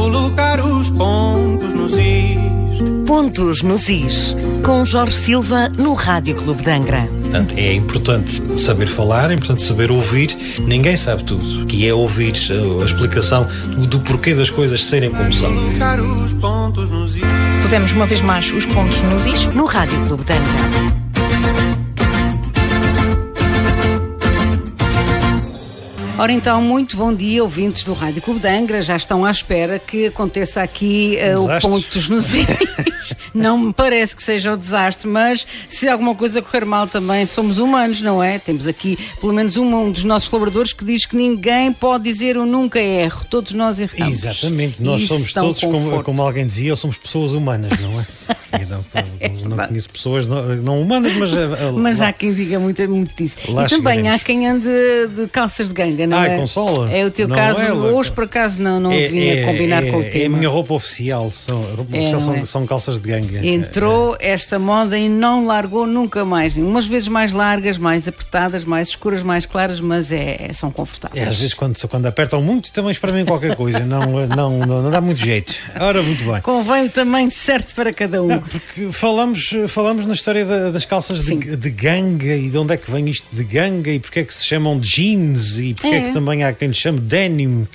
colocar os pontos nos is. Pontos nos is, com Jorge Silva no Rádio Clube de Angra. Portanto, é importante saber falar, é importante saber ouvir. Ninguém sabe tudo, que é ouvir a explicação do porquê das coisas serem como são. Colocar os pontos nos is. Pusemos uma vez mais os pontos nos is No Rádio Clube de Angra. Ora então, muito bom dia, ouvintes do Rádio Clube de Angra. Já estão à espera que aconteça aqui o Pontos nos Is. Não me parece que seja um desastre, mas se alguma coisa correr mal também somos humanos, não é? Temos aqui pelo menos um dos nossos colaboradores que diz que ninguém pode dizer eu nunca erro, todos nós erramos. Exatamente, nós somos todos, como alguém dizia, somos pessoas humanas, não é? Não conheço pessoas não humanas, mas há quem diga muito disso. E também há quem ande de calças de ganga, não é? Com sola. É o teu caso, hoje por acaso não vim a combinar com o tema. É a minha roupa oficial, são calças de ganga. Entrou esta moda e não largou nunca mais. Umas vezes mais largas, mais apertadas, mais escuras, mais claras, mas são confortáveis. Às vezes quando apertam muito também espremem qualquer coisa, não dá muito jeito. Ora, muito bem. Convém o tamanho certo para cada um. Porque falamos na história das calças de ganga e de onde é que vem isto de ganga e porque é que se chamam de jeans e porque é que também há quem lhe chame denim,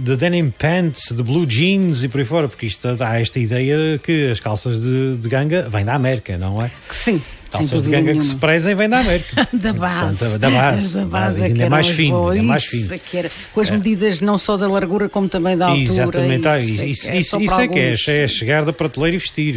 de denim pants, de blue jeans e por aí fora, porque isto dá esta ideia que as calças de ganga vêm da América, não é? Que sim. Calças de ganga que se prezem vêm da América. Da base. Portanto, da base. É que é mais fino. Com as medidas não só da largura como também da altura. Exatamente. Isso é chegar da prateleira e vestir.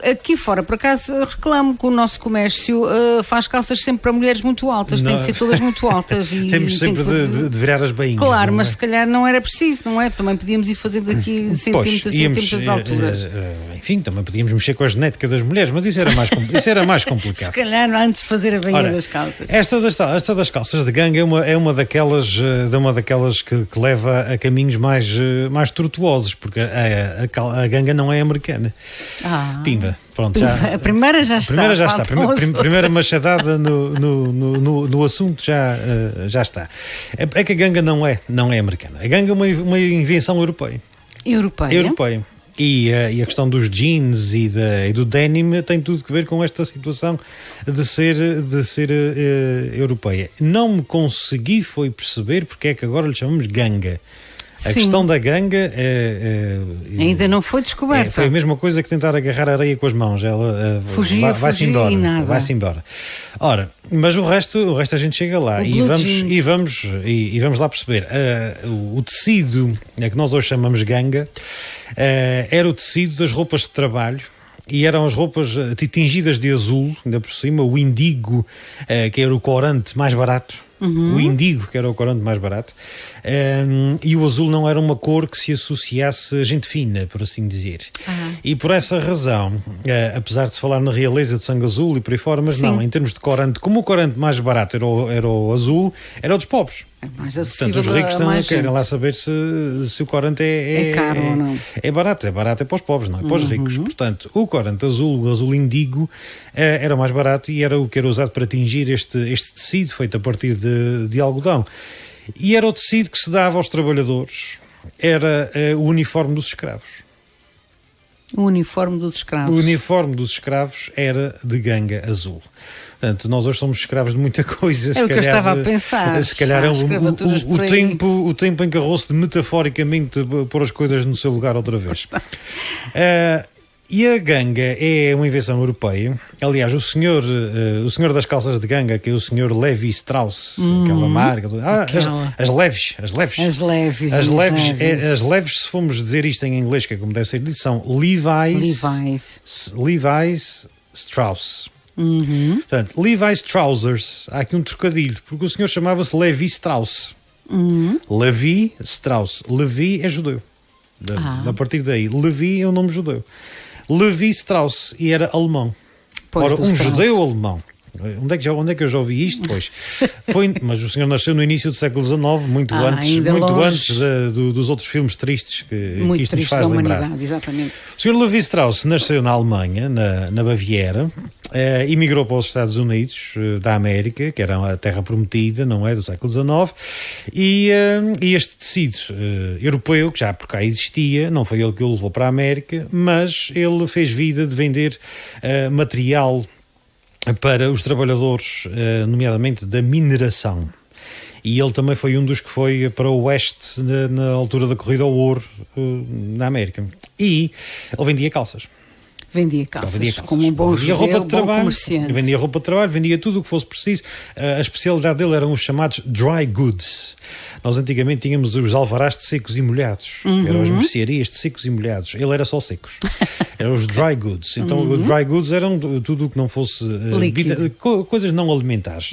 Aqui fora, por acaso, reclamo que o nosso comércio faz calças sempre para mulheres muito altas. Tem que ser todas muito altas. Temos sempre de virar as bainhas. Claro, mas se calhar não era preciso, não é? Também podíamos ir fazendo aqui centímetros de alturas. Enfim, também podíamos mexer com a genética das mulheres, mas isso era mais complicado. Se calhar antes de fazer a bainha das calças. Esta das calças de ganga é uma daquelas que leva a caminhos mais tortuosos, porque a ganga não é americana. Pimba. Pronto, a primeira já está. Primeira machadada no assunto já está. É que a ganga não é americana. A ganga é uma invenção europeia. Europeia. E a questão dos jeans e do denim tem tudo a ver com esta situação de ser europeia. Não me consegui perceber porque é que agora lhe chamamos ganga. A questão da ganga ainda não foi descoberta. Foi a mesma coisa que tentar agarrar a areia com as mãos. Ela vai-se embora. Ora, mas o resto a gente chega lá e vamos lá perceber. O tecido que nós hoje chamamos ganga era o tecido das roupas de trabalho. E eram as roupas tingidas de azul, ainda por cima, o indigo, que era o corante mais barato. O indigo, que era o corante mais barato, e o azul não era uma cor que se associasse a gente fina, por assim dizer. E por essa razão, apesar de se falar na realeza de sangue azul e por aí fora, mas não, em termos de corante, como o corante mais barato era o azul, era o dos pobres. Mais acessível. Portanto, os ricos querem lá saber se o corante é caro ou não. É barato é para os pobres, não é para os ricos. Portanto, o corante azul, o azul indigo, era o mais barato e era o que era usado para tingir este tecido feito a partir de algodão. E era o tecido que se dava aos trabalhadores, era o uniforme dos escravos. O uniforme dos escravos. O uniforme dos escravos era de ganga azul. Portanto, nós hoje somos escravos de muita coisa. É o que eu estava a pensar. Se calhar é o tempo encarrou-se de metaforicamente pôr as coisas no seu lugar outra vez. E a ganga é uma invenção europeia. Aliás, o senhor das calças de ganga, que é o senhor Levi Strauss, aquela marca. As leves. As leves, se formos dizer isto em inglês, que é como deve ser dito, são Levi's Strauss. Portanto, Levi's Trousers. Há aqui um trocadilho, porque o senhor chamava-se Levi Strauss. Levi Strauss. Levi é judeu. A partir daí, Levi é um nome judeu. Levi Strauss, e era alemão. Ora, um judeu alemão Onde é que eu já ouvi isto? Pois, mas o senhor nasceu no início do século XIX, muito antes dos outros filmes tristes que isto nos faz lembrar. Exatamente. O senhor Levi Strauss nasceu na Alemanha, na Baviera, emigrou para os Estados Unidos da América, que era a terra prometida, não é, do século XIX, e este tecido europeu, que já por cá existia, não foi ele que o levou para a América, mas ele fez vida de vender material para os trabalhadores, nomeadamente da mineração. E ele também foi um dos que foi para o oeste na altura da corrida ao ouro na América. E ele vendia calças. Vendia calças, como um bom judeu, roupa de trabalho, comerciante. Vendia roupa de trabalho, vendia tudo o que fosse preciso. A especialidade dele eram os chamados dry goods. Nós antigamente tínhamos os alvarás de secos e molhados. Eram as mercearias de secos e molhados. Ele era só secos. Eram os dry goods. Então, os dry goods eram tudo o que não fosse coisas não alimentares.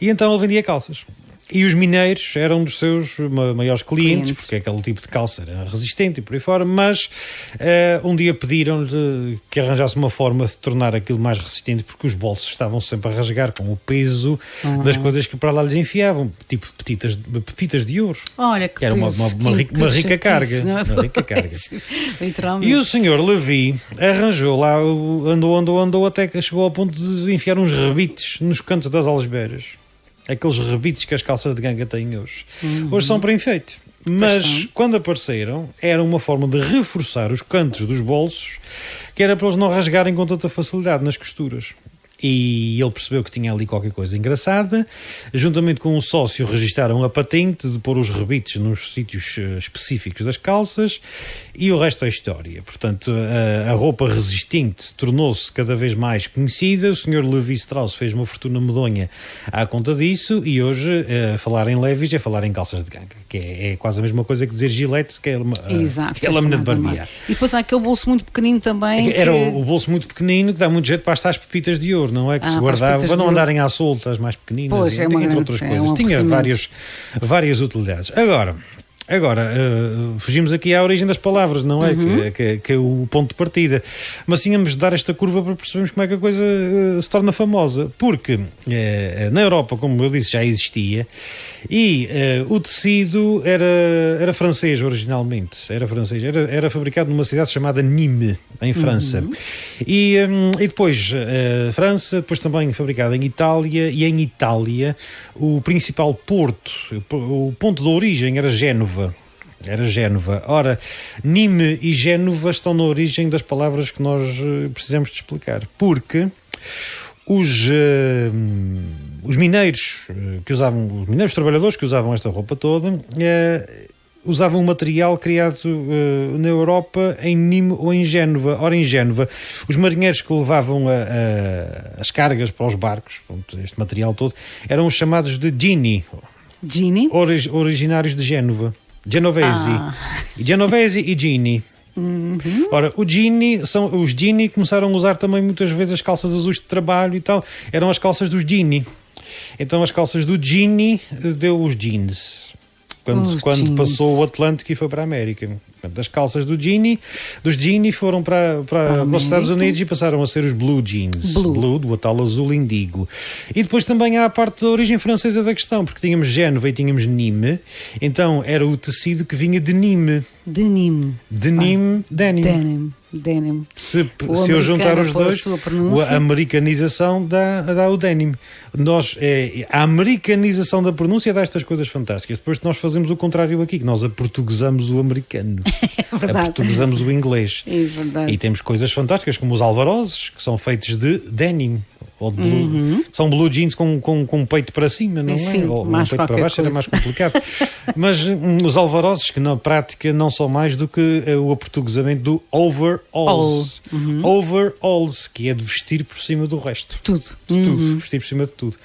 E então ele vendia calças. E os mineiros eram um dos seus maiores clientes, porque aquele tipo de calça era resistente e por aí fora, mas um dia pediram-lhe que arranjasse uma forma de tornar aquilo mais resistente, porque os bolsos estavam sempre a rasgar com o peso das coisas que para lá lhes enfiavam, tipo pepitas de ouro. Olha, que era uma rica carga. Uma rica carga. Literalmente. E o senhor Levi arranjou lá, andou até que chegou ao ponto de enfiar uns rebites nos cantos das algebeiras. Aqueles rebites que as calças de ganga têm hoje. Hoje são para enfeite. Mas quando apareceram, era uma forma de reforçar os cantos dos bolsos, que era para eles não rasgarem com tanta facilidade nas costuras. E ele percebeu que tinha ali qualquer coisa engraçada. Juntamente com um sócio registaram a patente de pôr os rebites nos sítios específicos das calças, e o resto é história. Portanto, a roupa resistente tornou-se cada vez mais conhecida. O Sr. Levi Strauss fez uma fortuna medonha à conta disso, e hoje falar em Levi's é falar em calças de ganga, que é quase a mesma coisa que dizer Gillette, que é a lâmina de barbear. E depois há aquele bolso muito pequenino também. Era o bolso muito pequenino, que dá muito jeito para as pepitas de ouro, não é? Que se guardavam para não andarem à solta, as mais pequeninas, pois, entre outras coisas. Tinha várias utilidades. Agora, fugimos aqui à origem das palavras, não é? Que é o ponto de partida. Mas tínhamos de dar esta curva para percebermos como é que a coisa se torna famosa. Porque na Europa, como eu disse, já existia, e o tecido era francês originalmente. Era fabricado numa cidade chamada Nîmes, em França. E depois França, depois também fabricado em Itália, e em Itália o principal porto, o ponto de origem era Génova. Ora, Nîmes e Génova estão na origem das palavras que nós precisamos de explicar. Porque os mineiros os mineiros trabalhadores que usavam esta roupa toda usavam um material criado na Europa em Nîmes ou em Génova. Ora, em Génova, os marinheiros que levavam as cargas para os barcos, este material todo, eram os chamados de Gini. Originários de Génova. Genovesi e Gini. Ora, os Gini começaram a usar também muitas vezes as calças azuis de trabalho e tal. Eram as calças dos Gini. Então as calças do Gini deu os jeans. Quando passou o Atlântico e foi para a América. Portanto, as calças dos Gini foram para os Estados Unidos e passaram a ser os Blue Jeans. Blue, do tal azul indigo. E depois também há a parte da origem francesa da questão, porque tínhamos Génova e tínhamos Nîmes, então era o tecido que vinha de Nîmes. Denim. Se eu juntar os dois, a americanização dá o denim. A americanização da pronúncia dá estas coisas fantásticas. Depois nós fazemos o contrário aqui, que nós aportuguesamos o americano. Aportuguesamos o inglês. É verdade. E temos coisas fantásticas, como os alvarozes, que são feitos de denim. Ou de blue, são blue jeans com um peito para cima, não é? Sim, ou um peito para baixo era mais complicado. Mas os alvarozes, que na prática não são mais do que o aportuguesamento do overalls. Overalls, que é de vestir por cima do resto. Tudo. Vestir por cima de tudo.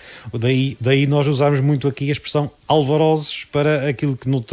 Daí nós usamos muito aqui a expressão alvarozes para aquilo que no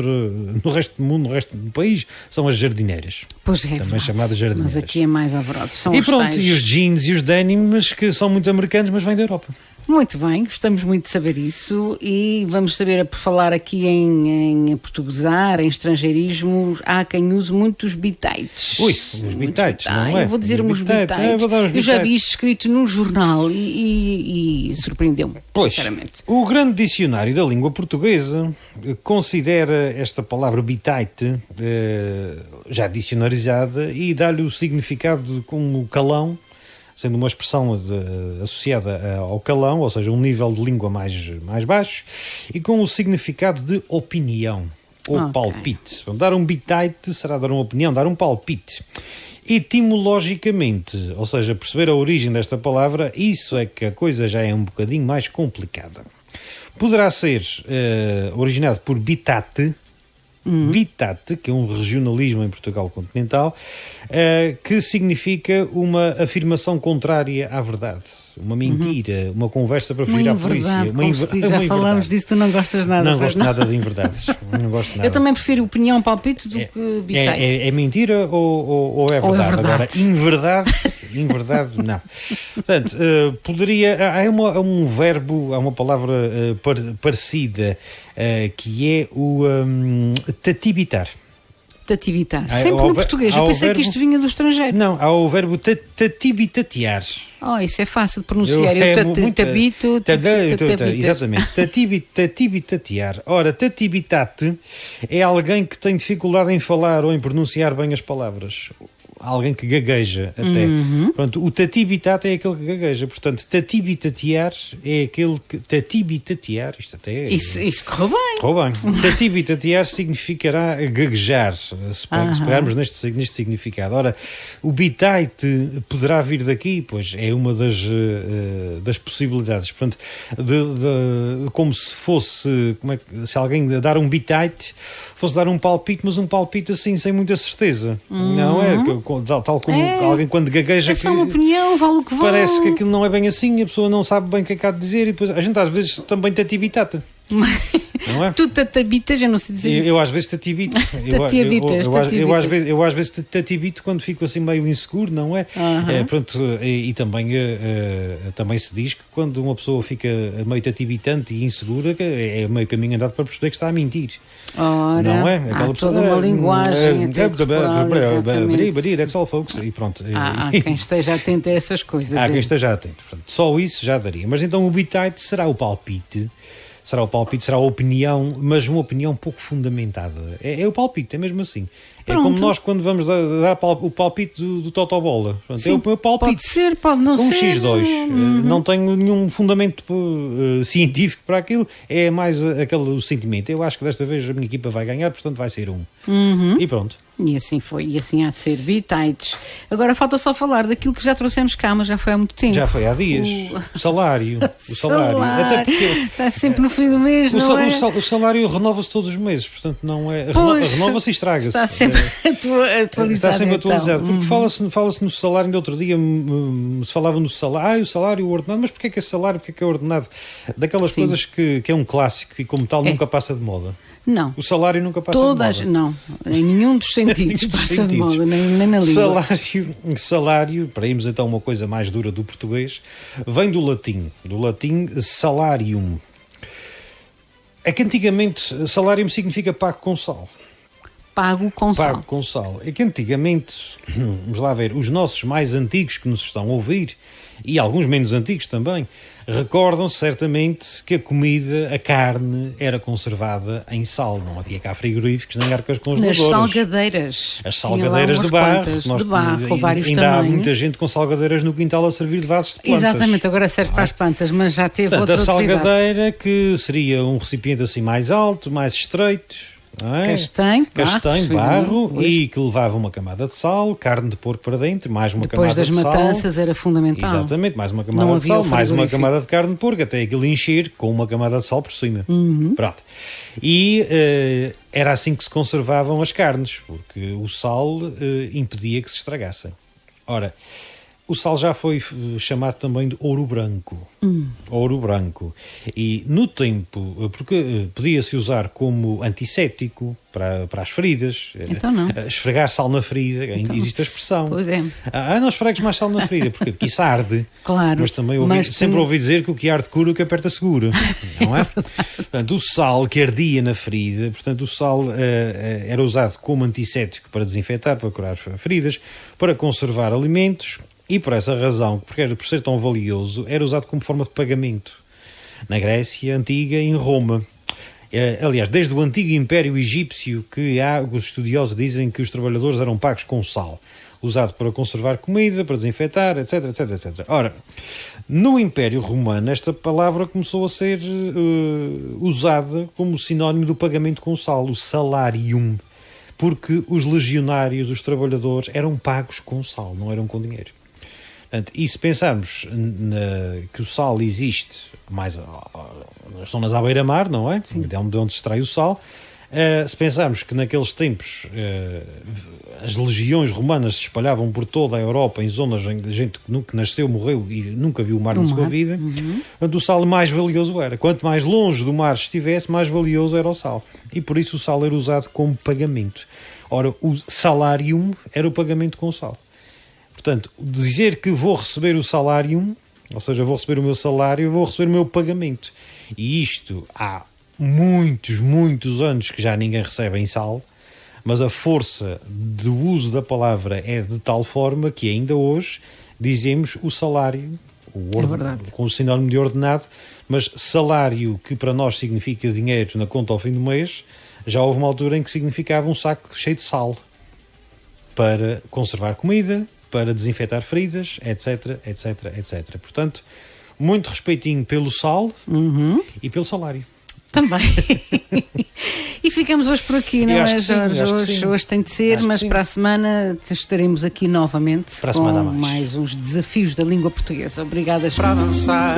resto do mundo, no resto do país, são as jardineiras. Pois é, também chamadas jardineiras. Mas aqui é mais alvarozes. E pronto, e os jeans e os denims, que são muito americanos, mas vêm da Europa. Muito bem, gostamos muito de saber isso e vamos saber, por falar aqui em portuguesar, em estrangeirismo, há quem use muito os bitites. Ui, os bitites, não é? Eu vou dizer uns bitites. Eu já vi isto escrito num jornal e surpreendeu-me, sinceramente. O grande dicionário da língua portuguesa considera esta palavra bitite já dicionarizada e dá-lhe o significado como calão, sendo uma expressão associada ao calão, ou seja, um nível de língua mais baixo, e com o significado de opinião ou palpite. Dar um bitite será dar uma opinião, dar um palpite. Etimologicamente, ou seja, perceber a origem desta palavra, isso é que a coisa já é um bocadinho mais complicada. Poderá ser originado por bitate, bitate, que é um regionalismo em Portugal continental, que significa uma afirmação contrária à verdade, uma mentira, uma conversa para fugir à polícia. Já falámos disso, tu não gostas nada. Não gosto nada de inverdades. Não gosto nada. Eu também prefiro opinião palpite do que bitite. É mentira ou é verdade? Ou é verdade? Agora, inverdade, não. Portanto, há um verbo, há uma palavra parecida, que é o tatibitar. Tatibitar. Sempre no português. Eu pensei que isto vinha do estrangeiro. Não, há o verbo tatibitatear. Isso é fácil de pronunciar. Eu tabito. Exatamente. Tatibitatear. Ora, tatibitate é alguém que tem dificuldade em falar ou em pronunciar bem as palavras. Alguém que gagueja até. Pronto, o tatibitate é aquele que gagueja. Portanto, tatibitatear é aquele que... Tatibitatear, isto até é... Isso correu bem. Correu bem. Tatibitatear significará gaguejar, se pegarmos neste significado. Ora, o bitite poderá vir daqui, pois é uma das possibilidades. Portanto, como se fosse... se alguém dar um bitite fosse dar um palpite, mas um palpite assim, sem muita certeza. Não é? Tal como alguém quando gagueja... É só uma opinião, vale o que vale. Parece que aquilo não é bem assim, a pessoa não sabe bem o que é que há de dizer e depois a gente às vezes também tatibitata. Não é? Tu tatabitas, eu não sei dizer isso. Eu às vezes tatibito. Eu às vezes tatibito quando fico assim meio inseguro, não é? Pronto, e também se diz que quando uma pessoa fica meio tatibitante e insegura, é meio caminho andado para perceber que está a mentir. Ora, não é? Há toda uma linguagem that's all, folks. E pronto. Há quem esteja atento a essas coisas. Há quem esteja atento. Portanto, só isso já daria. Mas então o bitite será o palpite. Será a opinião, mas uma opinião pouco fundamentada. É o palpite, é mesmo assim. Pronto. É como nós quando vamos dar o palpite do Totobola. Sim, é o meu palpite. Pode ser, pode não ser. Um X2. Não tenho nenhum fundamento científico para aquilo. É mais aquele sentimento. Eu acho que desta vez a minha equipa vai ganhar, portanto vai ser E pronto. E assim foi, e assim há de ser. Bitites. Agora falta só falar daquilo que já trouxemos cá, mas já foi há muito tempo. Já foi há dias. O salário. Até porque está sempre no fim do mês, não é? O salário renova-se todos os meses, portanto não é... Renova-se e estraga-se. Está sempre atualizado. Está sempre atualizado. Então. Porque fala-se no salário, ainda outro dia se falava no salário, o salário, o ordenado, mas porquê é que é salário, porquê é que é ordenado? Daquelas coisas que é um clássico e como tal nunca passa de moda. Não. O salário nunca passa de moda. Não, em nenhum dos sentidos passa de moda, nem na língua. Salário, para irmos então uma coisa mais dura do português, vem do latim salarium. É que antigamente salarium significa pago com sal. Pago com sal. É que antigamente, vamos lá ver, os nossos mais antigos que nos estão a ouvir, e alguns menos antigos também, recordam-se certamente que a comida, a carne, era conservada em sal. Não havia cá frigoríficos nem arcas congeladoras. Nas salgadeiras. As salgadeiras de barro. Vários ainda tamanhos. Há muita gente com salgadeiras no quintal a servir de vasos de plantas. Exatamente, agora serve para as plantas, mas já teve outra utilidade. A salgadeira que seria um recipiente assim mais alto, mais estreito. Castanho, barro e que levava uma camada de sal, carne de porco para dentro, mais uma camada de sal. Depois das matanças era fundamental. Exatamente, mais uma camada de sal, mais uma camada de carne de porco, até aquilo encher com uma camada de sal por cima. Pronto. E era assim que se conservavam as carnes, porque o sal impedia que se estragassem. Ora, O sal já foi chamado também de ouro branco. Ouro branco. E no tempo, porque podia-se usar como antisséptico para as feridas. Então não. Esfregar sal na ferida, então, existe a expressão. Pois é. Não esfregues mais sal na ferida, porque isso arde. Claro. Mas também sempre ouvi dizer que o que arde cura, o que aperta segura. Não é? Portanto, o sal que ardia na ferida, portanto, o sal era usado como antisséptico para desinfetar, para curar feridas, para conservar alimentos. E por essa razão, por ser tão valioso, era usado como forma de pagamento na Grécia Antiga e em Roma. Aliás, desde o antigo Império Egípcio, que os estudiosos dizem que os trabalhadores eram pagos com sal, usado para conservar comida, para desinfetar, etc, etc, etc. Ora, no Império Romano, esta palavra começou a ser usada como sinónimo do pagamento com sal, o salarium, porque os legionários, os trabalhadores, eram pagos com sal, não eram com dinheiro. E se pensarmos que o sal existe mais nas zonas à beira-mar, não é? Sim. De onde se extrai o sal. Se pensarmos que naqueles tempos as legiões romanas se espalhavam por toda a Europa, em zonas onde a gente que nasceu, morreu e nunca viu o mar na sua vida, o sal mais valioso era. Quanto mais longe do mar estivesse, mais valioso era o sal. E por isso o sal era usado como pagamento. Ora, o salarium era o pagamento com sal. Portanto, dizer que vou receber o salário, ou seja, vou receber o meu salário, vou receber o meu pagamento. E isto há muitos, muitos anos que já ninguém recebe em sal, mas a força do uso da palavra é de tal forma que ainda hoje dizemos o salário, com o sinónimo de ordenado, mas salário que para nós significa dinheiro na conta ao fim do mês, já houve uma altura em que significava um saco cheio de sal para conservar comida, para desinfetar feridas, etc, etc, etc. Portanto, muito respeitinho pelo sal e pelo salário. Também. E ficamos hoje por aqui, não é, Jorge? Hoje tem de ser, mas para a semana estaremos aqui novamente com mais uns desafios da língua portuguesa. Obrigada, para avançar.